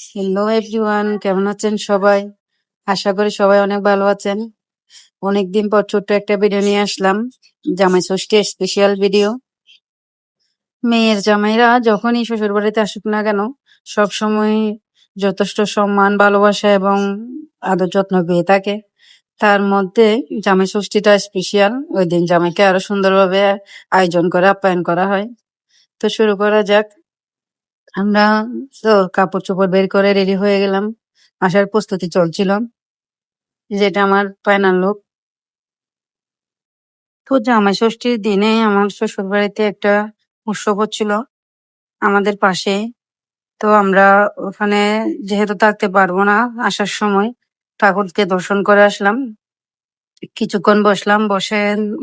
Hello everyone, কেমন আছেন সবাই? আশা করি সবাই অনেক ভালো আছেন। অনেকদিন পর ছোট্ট একটা ভিডিও নিয়ে আসলাম, জামাই ষষ্ঠী স্পেশাল ভিডিও। মেয়ের জামাইরা যখনই শ্বশুর বাড়িতে আসুক না কেন, সবসময় যথেষ্ট সম্মান, ভালোবাসা এবং আদর যত্ন পেয়ে থাকে। তার মধ্যে জামাই ষষ্ঠীটা স্পেশাল। ওই দিন জামাইকে আরো সুন্দরভাবে আয়োজন করে আপ্যায়ন করা হয়। তো শুরু করা যাক। আমরা তো কাপড় চোপড় বের করে রেডি হয়ে গেলাম। আসার প্রস্তুতি চলছিল, যেটা আমার ফাইনাল লুক। তো জামাই ষষ্ঠীর দিনে আমার শ্বশুর বাড়িতে একটা উৎসব হচ্ছিল আমাদের পাশে। তো আমরা ওখানে যেহেতু থাকতে পারবো না, আসার সময় ঠাকুরকে দর্শন করে আসলাম। কিছুক্ষণ বসলাম, বসে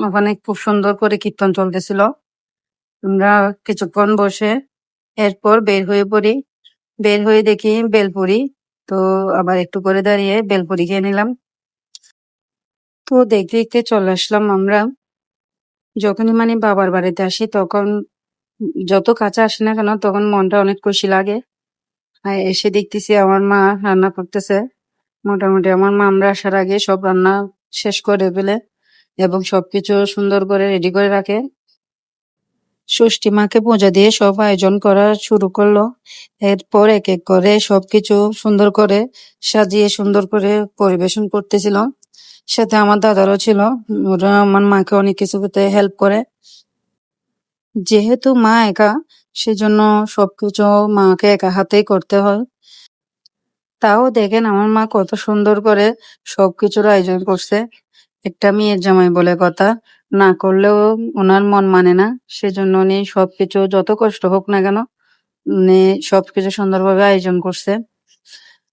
ওখানে খুব সুন্দর করে কীর্তন চলতেছিল। আমরা কিছুক্ষণ বসে এরপর বের হয়ে পড়ি। বের হয়ে দেখি বেলপুরি। তো আবার একটু করে দাঁড়িয়ে বেলপুরি খেয়ে নিলাম। তো দেখতে দেখতে চলে আসলাম আমরা। যখনই মানে বাবার বাড়িতে আসি তখন যত কাছে আসি না কেন তখন মনটা অনেক খুশি লাগে। আর এসে দেখতেছি আমার মা রান্না করতেছে। মোটামুটি আমার মা আমরা আসার আগে সব রান্না শেষ করে ফেলে এবং সবকিছু সুন্দর করে রেডি করে রাখে। ষষ্ঠী মাকে পূজা দিয়ে সব আয়োজন করা শুরু করলো। এরপর এক এক করে সবকিছু সুন্দর করে সাজিয়ে সুন্দর করে পরিবেশন করতেছিল। সাথে আমার দাদারও ছিল, ওরা আমার মাকে অনেক কিছুতে হেল্প করে। যেহেতু মা একা, সেজন্য সবকিছু মাকে একা হাতেই করতে হয়। তাও দেখেন আমার মা কত সুন্দর করে সবকিছুর আয়োজন করছে। একটা মেয়ের জামাই বলে কথা, না করলেও ওনার মন মানে না। সেজন্য উনি সবকিছু যত কষ্ট হোক না কেন, উনি সবকিছু সুন্দরভাবে আয়োজন করছে।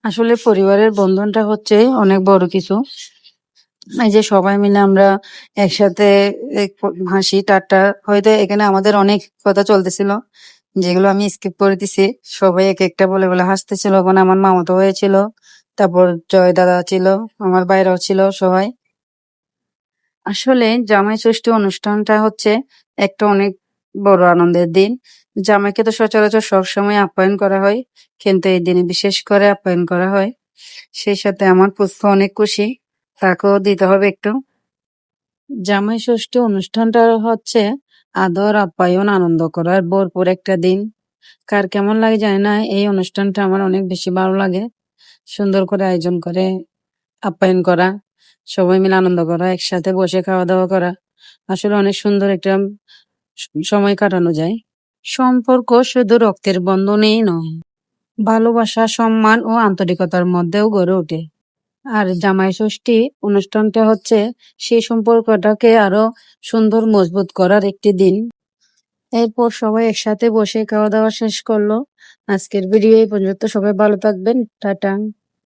আসলে পরিবারের বন্ধনটা হচ্ছে অনেক বড় কিছু। এই যে সবাই মিলে আমরা একসাথে হাসি ঠাট্টা, হয়তো এখানে আমাদের অনেক কথা চলতেছিল যেগুলো আমি স্কিপ করে দিছি। সবাই এক একটা বলে বলে হাসতেছিল। ওখানে আমার মামাতো হয়েছিল, তারপর জয় দাদা ছিল, আমার বাইরেও ছিল সবাই। আসলে জামাই ষষ্ঠী অনুষ্ঠানটা হচ্ছে একটা অনেক বড় আনন্দের দিন। জামাইকে তো সচরাচর সবসময় আপ্যায়ন করা হয়, কিন্তু এই দিনে বিশেষ করে আপ্যায়ন করা হয়। সেই সাথে আমার পুষ্প অনেক খুশি, তাকেও দিতে হবে একটু। জামাই ষষ্ঠী অনুষ্ঠানটা হচ্ছে আদর, আপ্যায়ন, আনন্দ করার ভরপুর একটা দিন। কার কেমন লাগে জানি না, এই অনুষ্ঠানটা আমার অনেক বেশি ভালো লাগে। সুন্দর করে আয়োজন করে আপ্যায়ন করা, সবাই মিলে আনন্দ করা, একসাথে বসে খাওয়া দাওয়া করা, আসলে অনেক সুন্দর একটা সময় কাটানো যায়। সম্পর্ক শুধু রক্তের বন্ধনেই নয়, ভালোবাসা, সম্মান ও আন্তরিকতার মধ্যেও গড়ে ওঠে। আর জামাই ষষ্ঠী অনুষ্ঠানটা হচ্ছে সেই সম্পর্কটাকে আরো সুন্দর মজবুত করার একটি দিন। এরপর সবাই একসাথে বসে খাওয়া দাওয়া শেষ করলো। আজকের ভিডিও এই পর্যন্ত। সবাই ভালো থাকবেন। টাটা।